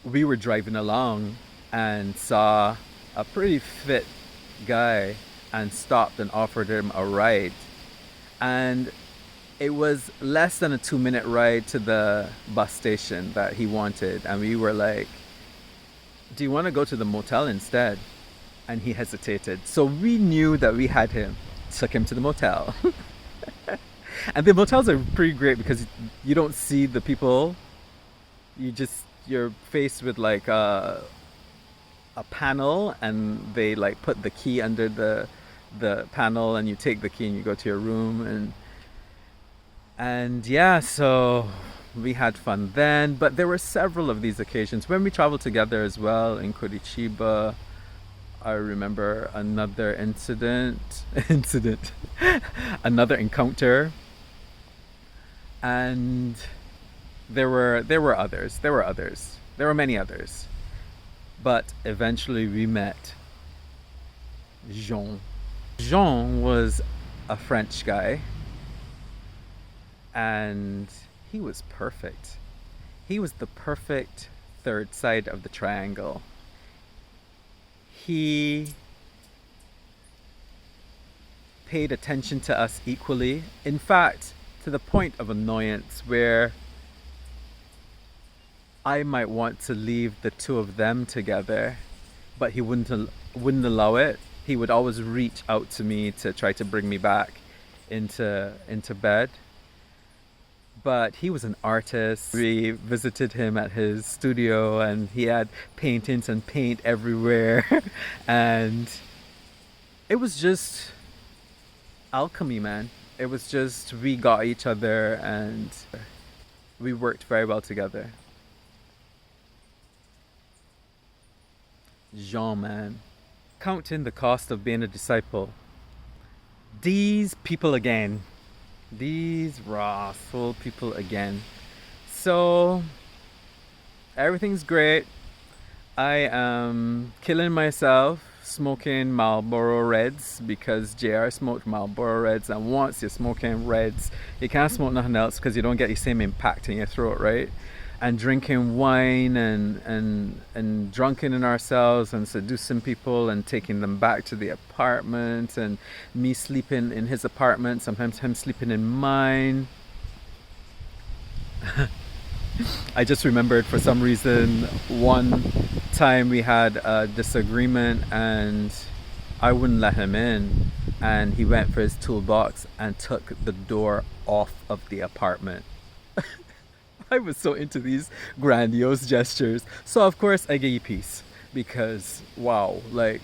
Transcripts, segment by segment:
we were driving along and saw a pretty fit guy and stopped and offered him a ride. And it was less than a 2 minute ride to the bus station that he wanted. And we were like, do you want to go to the motel instead? And he hesitated. So we knew that we had him, took him to the motel. And the motels are pretty great because you don't see the people. You're faced with like a panel, and they like put the key under the panel, and you take the key and you go to your room. And yeah, so we had fun then. But there were several of these occasions when we traveled together as well in Curitiba. I remember another incident, another encounter, and there were others. There were others. There were many others. But eventually we met Jean. Jean was a French guy, and he was perfect. He was the perfect third side of the triangle. He paid attention to us equally. In fact, to the point of annoyance where I might want to leave the two of them together, but he wouldn't allow it. He would always reach out to me to try to bring me back into bed. But he was an artist. We visited him at his studio, and he had paintings and paint everywhere. And it was just alchemy, man. It was just, we got each other and we worked very well together. Jean, man. Counting the cost of being a disciple. These people again. These wrathful people again. So, everything's great. I am killing myself smoking Marlboro Reds because JR smoked Marlboro Reds, and once you're smoking Reds, you can't smoke nothing else because you don't get the same impact in your throat, right? And drinking wine and drunken in ourselves and seducing people and taking them back to the apartment, and me sleeping in his apartment, sometimes him sleeping in mine. I just remembered for some reason one time we had a disagreement and I wouldn't let him in, and he went for his toolbox and took the door off of the apartment. I was so into these grandiose gestures. So of course I gave you peace because wow, like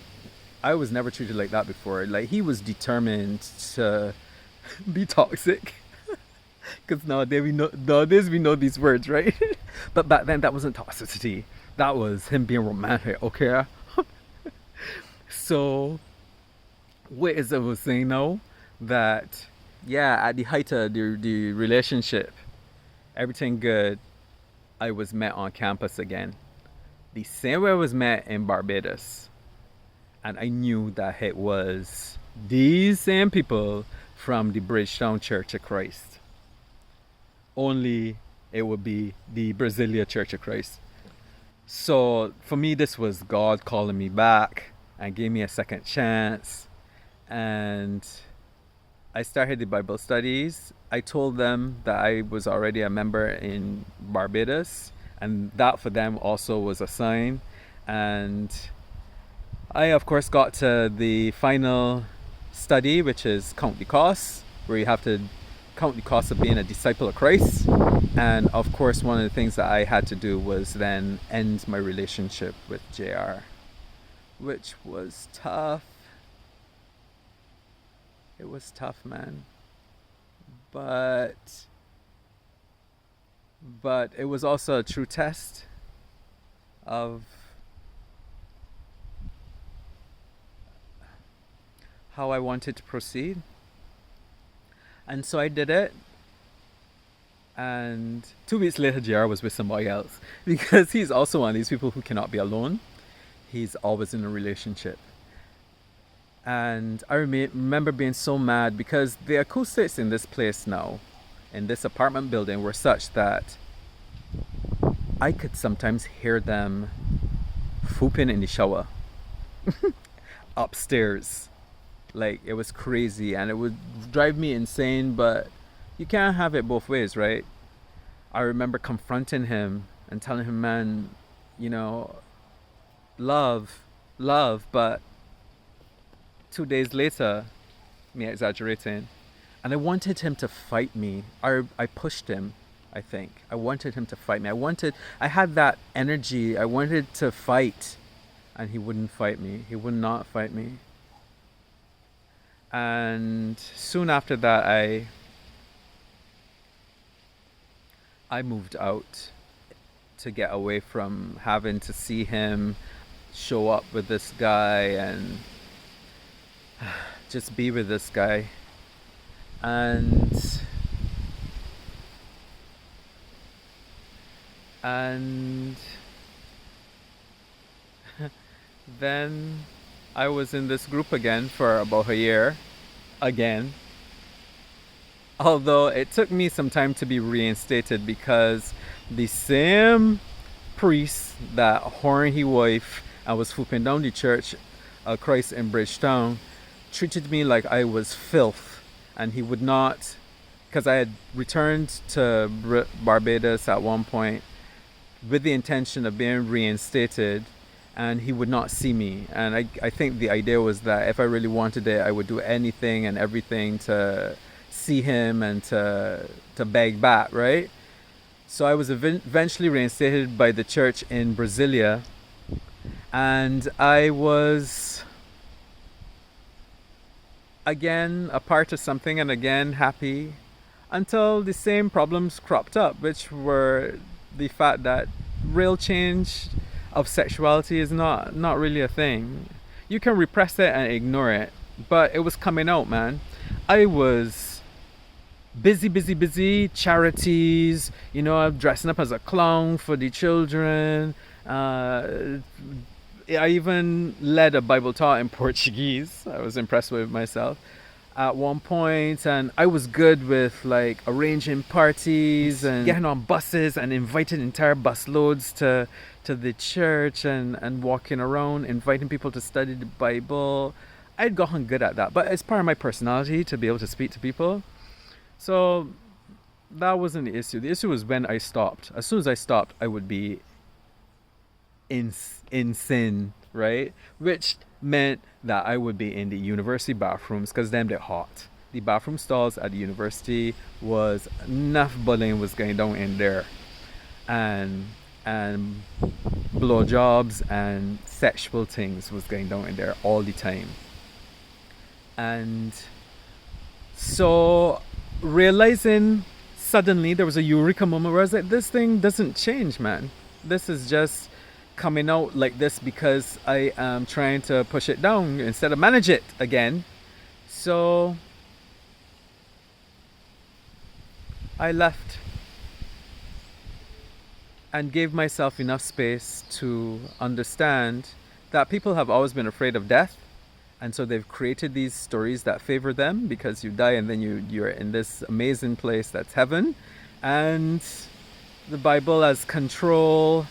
I was never treated like that before. Like he was determined to be toxic. Because nowadays we know these words, right? But back then that wasn't toxicity. That was him being romantic, okay? So what is I was saying now? That yeah, at the height of the relationship, everything good, I was met on campus again. The same way I was met in Barbados. And I knew that it was these same people from the Bridgetown Church of Christ. Only it would be the Brasilia Church of Christ. So for me, this was God calling me back and gave me a second chance. And I started the Bible studies. I told them that I was already a member in Barbados, and that for them also was a sign. And I, of course, got to the final study, which is Count the Cost, where you have to count the cost of being a disciple of Christ. And of course, one of the things that I had to do was then end my relationship with JR, which was tough. It was tough, man. But it was also a true test of how I wanted to proceed. And so I did it. And 2 weeks later, JR was with somebody else because he's also one of these people who cannot be alone. He's always in a relationship. And I remember being so mad because the acoustics in this place now, in this apartment building, were such that I could sometimes hear them whooping in the shower upstairs. Like, it was crazy and it would drive me insane, but you can't have it both ways, right? I remember confronting him and telling him, man, you know, love, love, but 2 days later, me exaggerating, and I wanted him to fight me. I pushed him, I think. I wanted him to fight me. I had that energy. I wanted to fight, and he wouldn't fight me. He would not fight me. And soon after that, I moved out to get away from having to see him show up with this guy and just be with this guy. And then I was in this group again for about a year again. Although it took me some time to be reinstated because the same priest that horned his wife and was whooping down the church Christ in Bridgetown treated me like I was filth, and he would not, because I had returned to Barbados at one point with the intention of being reinstated, and he would not see me. And I think the idea was that if I really wanted it, I would do anything and everything to see him and to beg back, right? So I was eventually reinstated by the church in Brasilia, and I was again a part of something and again happy until the same problems cropped up, which were the fact that real change of sexuality is not really a thing. You can repress it and ignore it, but it was coming out, man. I was busy, charities, you know, dressing up as a clown for the children. I even led a Bible talk in Portuguese. I was impressed with myself at one point, and I was good with like arranging parties and getting on buses and inviting entire bus loads to the church and walking around inviting people to study the Bible. I'd gotten good at that, but it's part of my personality to be able to speak to people. So that wasn't the issue. The issue was when I stopped. As soon as I stopped, I would be in sin, right? Which meant that I would be in the university bathrooms, because then they're hot. The bathroom stalls at the university was enough bullying was going down in there, and blowjobs and sexual things was going down in there all the time. And so realizing suddenly, there was a eureka moment where I was like, this thing doesn't change, man. This is just coming out like this because I am trying to push it down instead of manage it again. So I left and gave myself enough space to understand that people have always been afraid of death, and so they've created these stories that favor them because you die and then you're in this amazing place that's heaven, and the Bible has control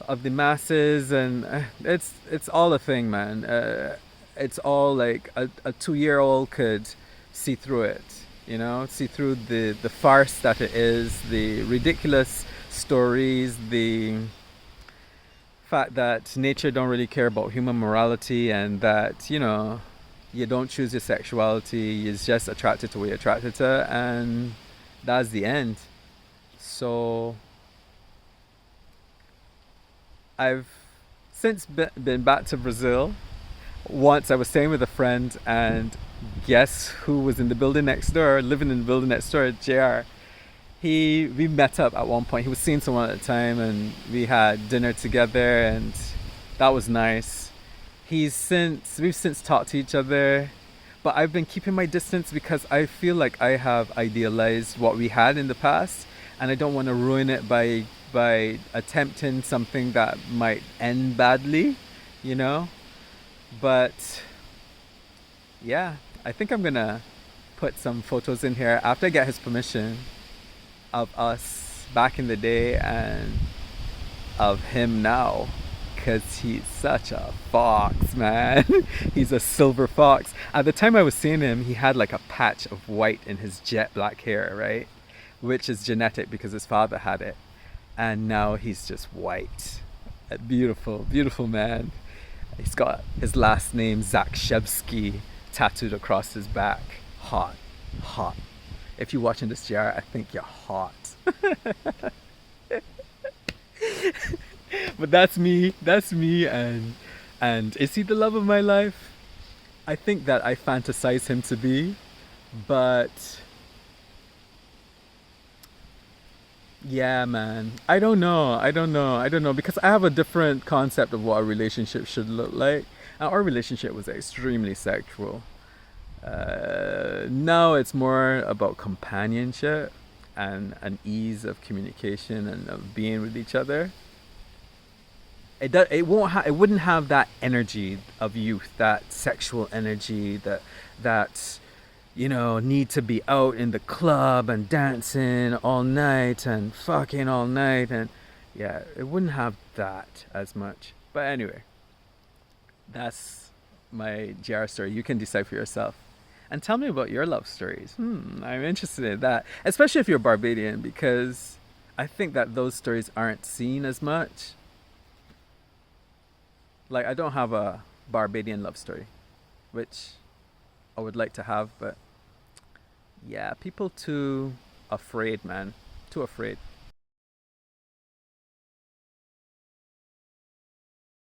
of the masses, and it's all a thing, man. It's all like a 2-year-old could see through it, you know, see through the farce that it is, the ridiculous stories, the fact that nature don't really care about human morality, and that, you know, you don't choose your sexuality, you're just attracted to what you're attracted to, and that's the end. So I've since been back to Brazil. Once I was staying with a friend, and guess who was in the building next door, living in the building next door, JR. We met up at one point. He was seeing someone at the time, and we had dinner together, and that was nice. We've since talked to each other, but I've been keeping my distance because I feel like I have idealized what we had in the past, and I don't want to ruin it by attempting something that might end badly, you know. But yeah, I think I'm gonna put some photos in here after I get his permission of us back in the day, and of him now because he's such a fox, man. He's a silver fox. At the time I was seeing him, he had like a patch of white in his jet black hair, right? Which is genetic because his father had it. And now he's just white. A beautiful, beautiful man. He's got his last name, Zakshevsky, tattooed across his back. Hot, hot. If you're watching this, JR, I think you're hot. But that's me, and is he the love of my life? I think that I fantasize him to be, but yeah, man, I don't know because I have a different concept of what a relationship should look like. And our relationship was extremely sexual. Now it's more about companionship and an ease of communication and of being with each other. It wouldn't have that energy of youth, that sexual energy, that need to be out in the club and dancing all night and fucking all night, and yeah, it wouldn't have that as much. But anyway, that's my JR story. You can decide for yourself. And tell me about your love stories. I'm interested in that, especially if you're Barbadian, because I think that those stories aren't seen as much. Like, I don't have a Barbadian love story, which I would like to have, but yeah, people too afraid, man. Too afraid.